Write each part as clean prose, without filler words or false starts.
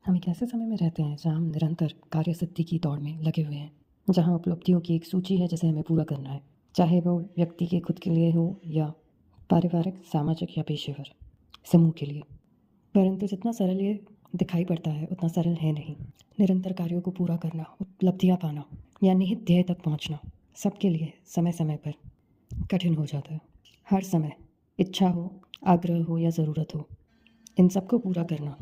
हम एक ऐसे समय में रहते हैं जहाँ हम निरंतर कार्य सिद्धि की दौड़ में लगे हुए हैं, जहाँ उपलब्धियों की एक सूची है जिसे हमें पूरा करना है, चाहे वो व्यक्ति के खुद के लिए हो या पारिवारिक, सामाजिक या पेशेवर समूह के लिए। परंतु जितना सरल ये दिखाई पड़ता है उतना सरल है नहीं। निरंतर कार्यों को पूरा करना, उपलब्धियाँ पाना या निहित ध्येय तक पहुँचना सबके लिए समय समय पर कठिन हो जाता है। हर समय इच्छा हो, आग्रह हो या ज़रूरत हो, इन सबको पूरा करना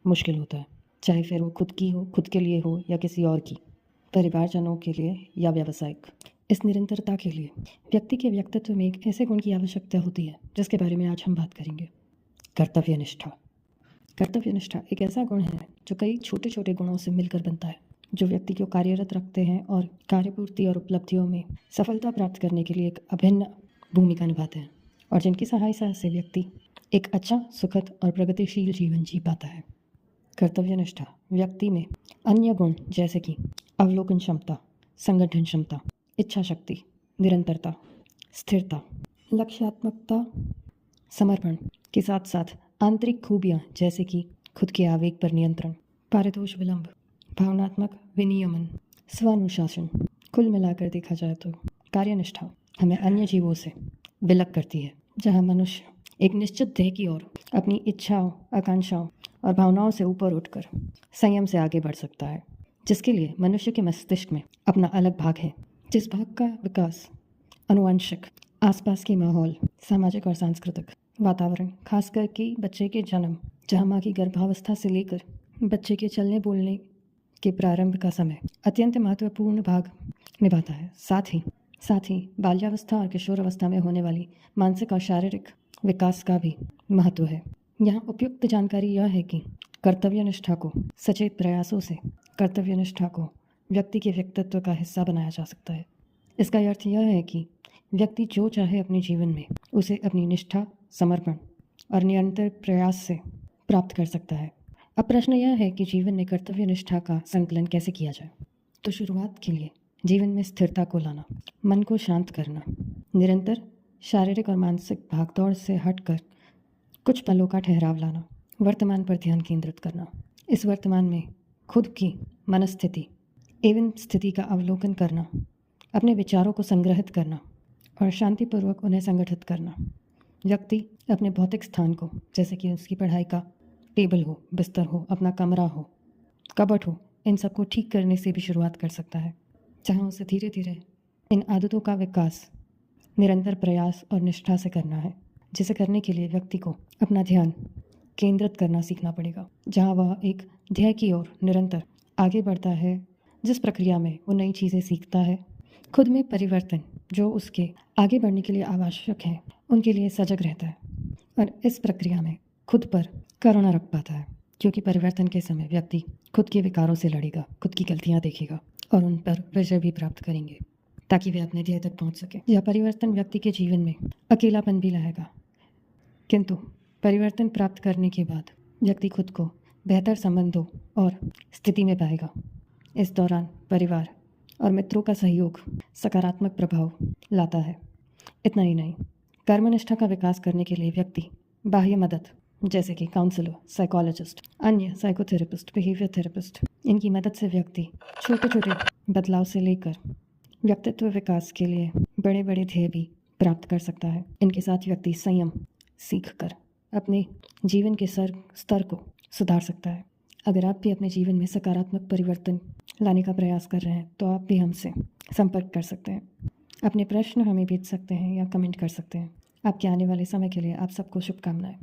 मुश्किल होता है, चाहे फिर वो खुद की हो, खुद के लिए हो या किसी और की, परिवारजनों के लिए या व्यावसायिक। इस निरंतरता के लिए व्यक्ति के व्यक्तित्व में एक ऐसे गुण की आवश्यकता होती है जिसके बारे में आज हम बात करेंगे। कर्तव्यनिष्ठा। कर्तव्यनिष्ठा एक ऐसा गुण है जो कई छोटे छोटे गुणों से मिलकर बनता है, जो व्यक्ति को कार्यरत रखते हैं और कार्यपूर्ति और उपलब्धियों में सफलता प्राप्त करने के लिए एक अभिन्न भूमिका निभाते हैं, और जिनकी सहायता से व्यक्ति एक अच्छा, सुखद और प्रगतिशील जीवन जी पाता है। कर्तव्यनिष्ठा व्यक्ति में अन्य गुण जैसे कि अवलोकन क्षमता, संगठन क्षमता, इच्छा शक्ति, निरंतरता, स्थिरता, लक्ष्यात्मकता, समर्पण के साथ साथ आंतरिक खूबियाँ जैसे कि खुद के आवेग पर नियंत्रण, पारितोष विलंब, भावनात्मक विनियमन, स्वानुशासन। कुल मिलाकर देखा जाए तो कार्यनिष्ठा हमें अन्य जीवों से विलग करती है, जहाँ मनुष्य एक निश्चित ध्येय की ओर अपनी इच्छाओं, आकांक्षाओं और भावनाओं से ऊपर उठकर संयम से आगे बढ़ सकता है, जिसके लिए मनुष्य के मस्तिष्क में अपना अलग भाग है, जिस भाग का विकास आनुवंशिक, आसपास के माहौल, सामाजिक और सांस्कृतिक वातावरण, खासकर कि बच्चे के जन्म, जहाँ माँ की गर्भावस्था से लेकर बच्चे के चलने बोलने के प्रारंभ का समय अत्यंत महत्वपूर्ण भाग निभाता है। साथ ही बाल्यावस्था और किशोरावस्था में होने वाली मानसिक और शारीरिक विकास का भी महत्व है। यहाँ उपयुक्त जानकारी यह है कि कर्तव्यनिष्ठा को सचेत प्रयासों से कर्तव्यनिष्ठा को व्यक्ति के व्यक्तित्व का हिस्सा बनाया जा सकता है। इसका अर्थ यह है कि व्यक्ति जो चाहे अपने जीवन में उसे अपनी निष्ठा, समर्पण और निरंतर प्रयास से प्राप्त कर सकता है। अब प्रश्न यह है कि जीवन में कर्तव्यनिष्ठा का संकलन कैसे किया जाए। तो शुरुआत के लिए जीवन में स्थिरता को लाना, मन को शांत करना, निरंतर शारीरिक और मानसिक भागदौड़ से हटकर कुछ पलों का ठहराव लाना, वर्तमान पर ध्यान केंद्रित करना, इस वर्तमान में खुद की मनस्थिति एवं स्थिति का अवलोकन करना, अपने विचारों को संग्रहित करना और शांतिपूर्वक उन्हें संगठित करना। व्यक्ति अपने भौतिक स्थान को, जैसे कि उसकी पढ़ाई का टेबल हो, बिस्तर हो, अपना कमरा हो, कबर्ड हो, इन सबको ठीक करने से भी शुरुआत कर सकता है, जहाँ उसे धीरे धीरे इन आदतों का विकास निरंतर प्रयास और निष्ठा से करना है, जिसे करने के लिए व्यक्ति को अपना ध्यान केंद्रित करना सीखना पड़ेगा, जहाँ वह एक ध्येय की ओर निरंतर आगे बढ़ता है, जिस प्रक्रिया में वो नई चीज़ें सीखता है, खुद में परिवर्तन जो उसके आगे बढ़ने के लिए आवश्यक है उनके लिए सजग रहता है, और इस प्रक्रिया में खुद पर करुणा रख पाता है, क्योंकि परिवर्तन के समय व्यक्ति खुद के विकारों से लड़ेगा, खुद की गलतियाँ देखेगा और उन पर विजय भी प्राप्त करेंगे, ताकि वे अपने ध्येय तक पहुंच सके। यह परिवर्तन व्यक्ति के जीवन में अकेलापन भी लाएगा, किंतु परिवर्तन प्राप्त करने के बाद व्यक्ति खुद को बेहतर संबंधों और स्थिति में पाएगा। इस दौरान परिवार और मित्रों का सहयोग सकारात्मक प्रभाव लाता है। इतना ही नहीं, कर्मनिष्ठा का विकास करने के लिए व्यक्ति बाह्य मदद जैसे कि काउंसलर, साइकोलॉजिस्ट, अन्य साइकोथेरेपिस्ट, बिहेवियर थेरेपिस्ट, इनकी मदद से व्यक्ति छोटे छोटे बदलाव से लेकर व्यक्तित्व विकास के लिए बड़े बड़े ध्येय भी प्राप्त कर सकता है। इनके साथ व्यक्ति संयम सीखकर अपने जीवन के स्तर को सुधार सकता है। अगर आप भी अपने जीवन में सकारात्मक परिवर्तन लाने का प्रयास कर रहे हैं तो आप भी हमसे संपर्क कर सकते हैं। अपने प्रश्न हमें भेज सकते हैं या कमेंट कर सकते हैं। आपके आने वाले समय के लिए आप सबको शुभकामनाएं।